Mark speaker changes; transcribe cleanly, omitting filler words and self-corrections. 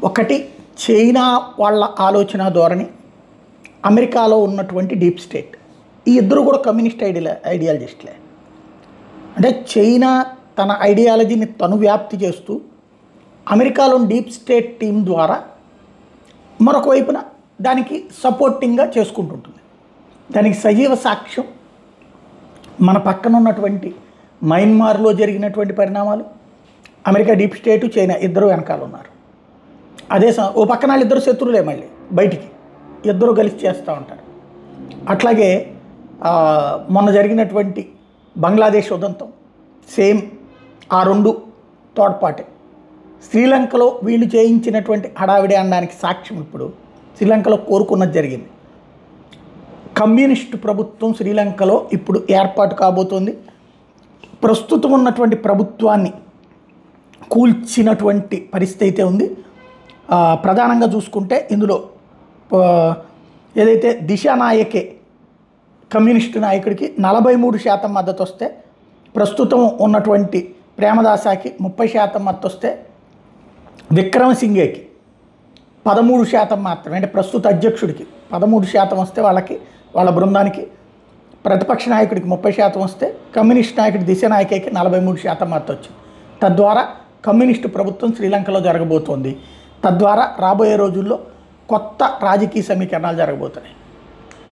Speaker 1: ఒకటి చైనా వాళ్ళ ఆలోచన ధోరణి, అమెరికాలో ఉన్నటువంటి డీప్ స్టేట్, ఈ ఇద్దరు కూడా కమ్యూనిస్ట్ ఐడియాలజిస్టులే. అంటే చైనా తన ఐడియాలజీని తను వ్యాప్తి చేస్తూ అమెరికాలోని డీప్ స్టేట్ టీం ద్వారా మరొక వైపున దానికి సపోర్టింగ్గా చేసుకుంటుంటుంది. దానికి సజీవ సాక్ష్యం మన పక్కన ఉన్నటువంటి మయన్మార్లో జరిగినటువంటి పరిణామాలు. అమెరికా డీప్ స్టేటు చైనా ఇద్దరు వెనకాల ఉన్నారు. అదే ఓ పక్కన వాళ్ళు ఇద్దరు శత్రువులే, మళ్ళీ బయటికి ఇద్దరు కలిసి చేస్తూ ఉంటారు. అట్లాగే మొన్న జరిగినటువంటి బంగ్లాదేశ్ ఉదంతం సేమ్ ఆ రెండు తోడ్పాటే. శ్రీలంకలో వీళ్ళు చేయించినటువంటి హడావిడి అనడానికి సాక్ష్యం ఇప్పుడు శ్రీలంకలో కోరుకున్నది జరిగింది. కమ్యూనిస్టు ప్రభుత్వం శ్రీలంకలో ఇప్పుడు ఏర్పాటు కాబోతోంది. ప్రస్తుతం ఉన్నటువంటి ప్రభుత్వాన్ని కూల్చినటువంటి పరిస్థితి అయితే ఉంది. ప్రధానంగా చూసుకుంటే ఇందులో ఏదైతే దిశానాయకే కమ్యూనిస్టు నాయకుడికి 43% మద్దతు వస్తే, ప్రస్తుతం ఉన్నటువంటి ప్రేమదాసాకి 30% మద్దతు వస్తే, విక్రమసింఘేకి 13% మాత్రమే, అంటే ప్రస్తుత అధ్యక్షుడికి 13% వస్తే వాళ్ళ బృందానికి, ప్రతిపక్ష నాయకుడికి 30% వస్తే, కమ్యూనిస్ట్ నాయకుడి దిశానాయకేకి 43% మద్దతు వచ్చింది. తద్వారా కమ్యూనిస్టు ప్రభుత్వం శ్రీలంకలో జరగబోతోంది. తద్వారా రాబోయే రోజుల్లో కొత్త రాజకీయ సమీకరణాలు జరగబోతున్నాయి.